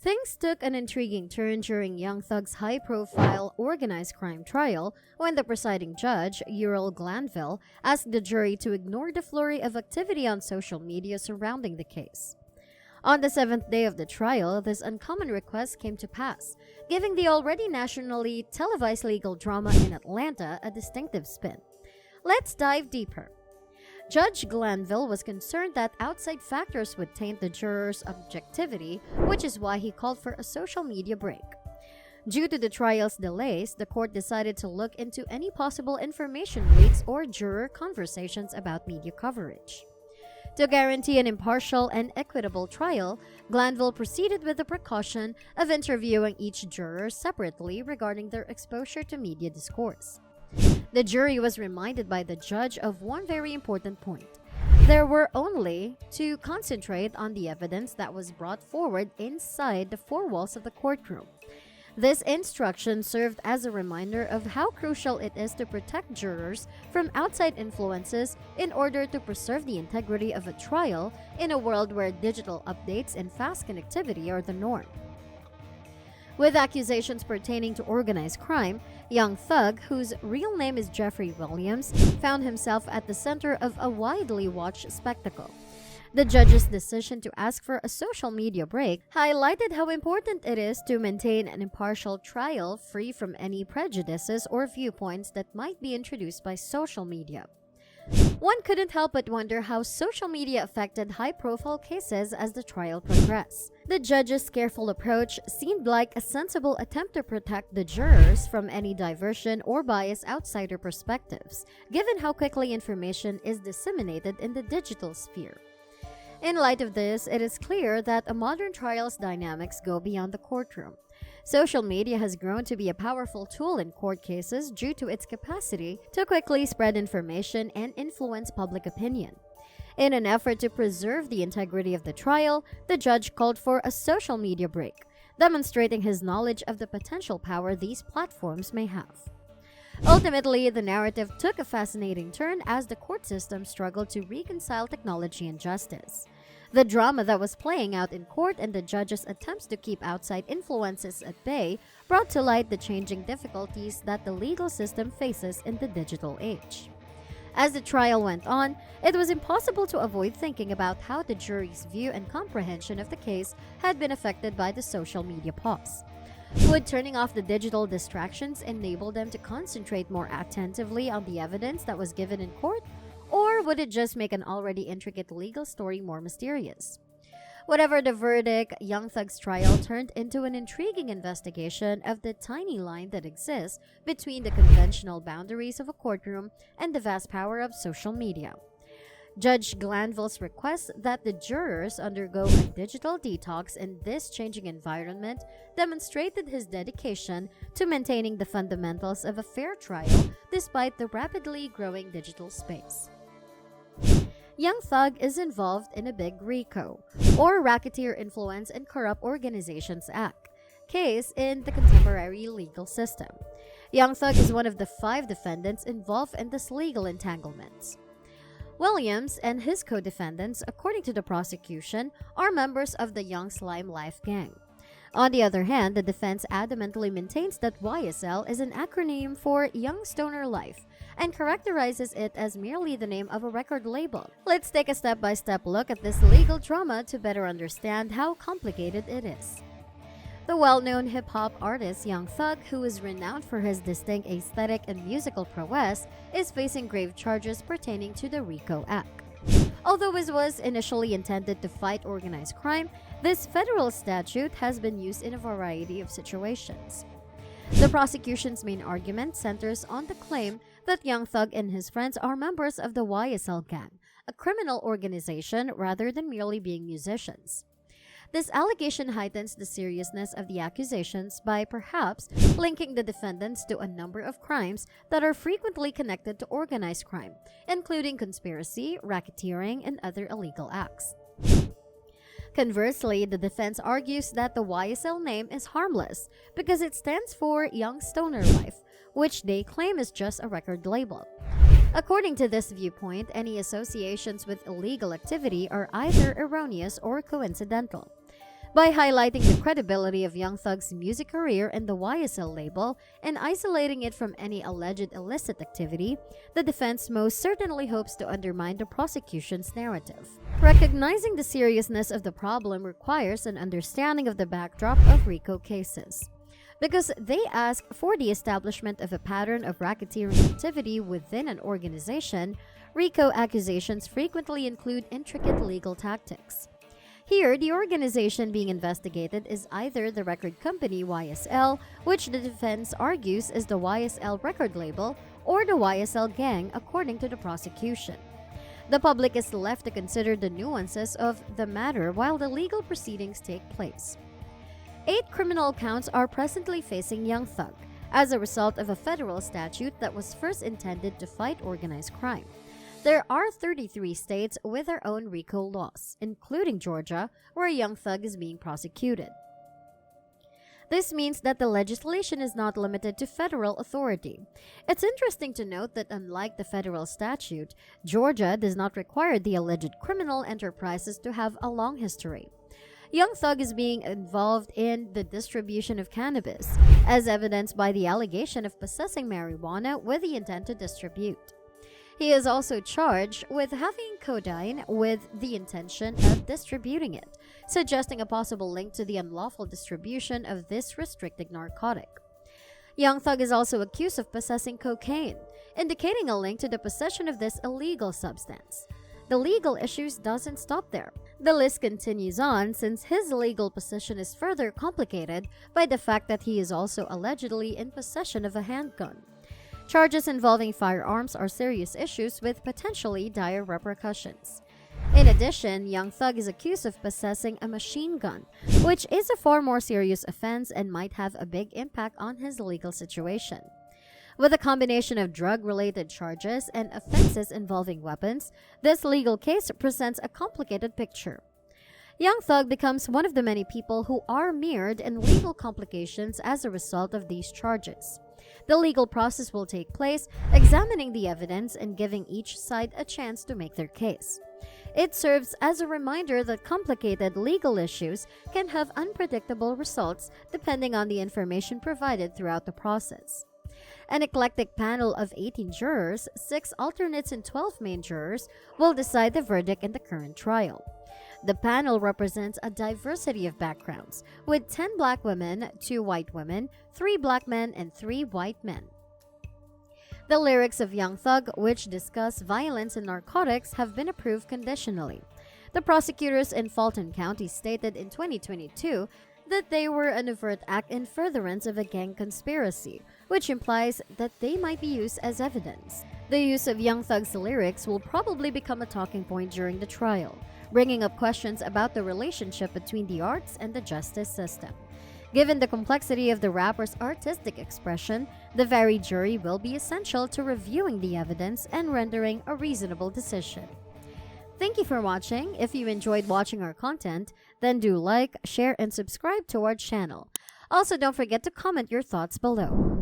Things took an intriguing turn during Young Thug's high-profile organized crime trial when the presiding judge, Ural Glanville, asked the jury to ignore the flurry of activity on social media surrounding the case. On the seventh day of the trial, this uncommon request came to pass, giving the already nationally televised legal drama in Atlanta a distinctive spin. Let's dive deeper. Judge Glanville was concerned that outside factors would taint the jurors' objectivity, which is why he called for a social media break. Due to the trial's delays, the court decided to look into any possible information leaks or juror conversations about media coverage. To guarantee an impartial and equitable trial, Glanville proceeded with the precaution of interviewing each juror separately regarding their exposure to media discourse. The jury was reminded by the judge of one very important point. There were only to concentrate on the evidence that was brought forward inside the four walls of the courtroom. This instruction served as a reminder of how crucial it is to protect jurors from outside influences in order to preserve the integrity of a trial in a world where digital updates and fast connectivity are the norm. With accusations pertaining to organized crime, Young Thug, whose real name is Jeffrey Williams, found himself at the center of a widely watched spectacle. The judge's decision to ask for a social media break highlighted how important it is to maintain an impartial trial free from any prejudices or viewpoints that might be introduced by social media. One couldn't help but wonder how social media affected high-profile cases as the trial progressed. The judge's careful approach seemed like a sensible attempt to protect the jurors from any diversion or bias outsider perspectives, given how quickly information is disseminated in the digital sphere. In light of this, it is clear that a modern trial's dynamics go beyond the courtroom. Social media has grown to be a powerful tool in court cases due to its capacity to quickly spread information and influence public opinion. In an effort to preserve the integrity of the trial, the judge called for a social media break, demonstrating his knowledge of the potential power these platforms may have. Ultimately, the narrative took a fascinating turn as the court system struggled to reconcile technology and justice. The drama that was playing out in court and the judge's attempts to keep outside influences at bay brought to light the changing difficulties that the legal system faces in the digital age. As the trial went on, it was impossible to avoid thinking about how the jury's view and comprehension of the case had been affected by the social media pause. Would turning off the digital distractions enable them to concentrate more attentively on the evidence that was given in court? Or would it just make an already intricate legal story more mysterious? Whatever the verdict, Young Thug's trial turned into an intriguing investigation of the tiny line that exists between the conventional boundaries of a courtroom and the vast power of social media. Judge Glanville's request that the jurors undergo a digital detox in this changing environment demonstrated his dedication to maintaining the fundamentals of a fair trial despite the rapidly growing digital space. Young Thug is involved in a big RICO, or Racketeer Influence and Corrupt Organizations Act, case in the contemporary legal system. Young Thug is one of the 5 defendants involved in this legal entanglement. Williams and his co-defendants, according to the prosecution, are members of the Young Slime Life gang. On the other hand, the defense adamantly maintains that YSL is an acronym for Young Stoner Life and characterizes it as merely the name of a record label. Let's take a step-by-step look at this legal drama to better understand how complicated it is. The well-known hip-hop artist Young Thug, who is renowned for his distinct aesthetic and musical prowess, is facing grave charges pertaining to the RICO Act. Although it was initially intended to fight organized crime, this federal statute has been used in a variety of situations. The prosecution's main argument centers on the claim that Young Thug and his friends are members of the YSL gang, a criminal organization rather than merely being musicians. This allegation heightens the seriousness of the accusations by perhaps linking the defendants to a number of crimes that are frequently connected to organized crime, including conspiracy, racketeering, and other illegal acts. Conversely, the defense argues that the YSL name is harmless because it stands for Young Stoner Life, which they claim is just a record label. According to this viewpoint, any associations with illegal activity are either erroneous or coincidental. By highlighting the credibility of Young Thug's music career and the YSL label and isolating it from any alleged illicit activity, the defense most certainly hopes to undermine the prosecution's narrative. Recognizing the seriousness of the problem requires an understanding of the backdrop of RICO cases, because they ask for the establishment of a pattern of racketeering activity within an organization. RICO accusations frequently include intricate legal tactics. Here, the organization being investigated is either the record company YSL, which the defense argues is the YSL record label, or the YSL gang, according to the prosecution. The public is left to consider the nuances of the matter while the legal proceedings take place. 8 criminal counts are presently facing Young Thug as a result of a federal statute that was first intended to fight organized crime. There are 33 states with their own RICO laws, including Georgia, where Young Thug is being prosecuted. This means that the legislation is not limited to federal authority. It's interesting to note that unlike the federal statute, Georgia does not require the alleged criminal enterprises to have a long history. Young Thug is being involved in the distribution of cannabis, as evidenced by the allegation of possessing marijuana with the intent to distribute. He is also charged with having codeine with the intention of distributing it, suggesting a possible link to the unlawful distribution of this restricted narcotic. Young Thug is also accused of possessing cocaine, indicating a link to the possession of this illegal substance. The legal issues doesn't stop there. The list continues on since his legal position is further complicated by the fact that he is also allegedly in possession of a handgun. Charges involving firearms are serious issues with potentially dire repercussions. In addition, Young Thug is accused of possessing a machine gun, which is a far more serious offense and might have a big impact on his legal situation. With a combination of drug-related charges and offenses involving weapons, this legal case presents a complicated picture. Young Thug becomes one of the many people who are mired in legal complications as a result of these charges. The legal process will take place, examining the evidence and giving each side a chance to make their case. It serves as a reminder that complicated legal issues can have unpredictable results depending on the information provided throughout the process. An eclectic panel of 18 jurors, 6 alternates and 12 main jurors will decide the verdict in the current trial. The panel represents a diversity of backgrounds, with 10 black women, 2 white women, 3 black men, and 3 white men. The lyrics of Young Thug, which discuss violence and narcotics, have been approved conditionally. The prosecutors in Fulton County stated in 2022 that they were an overt act in furtherance of a gang conspiracy, which implies that they might be used as evidence. The use of Young Thug's lyrics will probably become a talking point during the trial, bringing up questions about the relationship between the arts and the justice system. Given the complexity of the rapper's artistic expression, the varied jury will be essential to reviewing the evidence and rendering a reasonable decision. Thank you for watching. If you enjoyed watching our content, then do like, share, and subscribe to our channel. Also, don't forget to comment your thoughts below.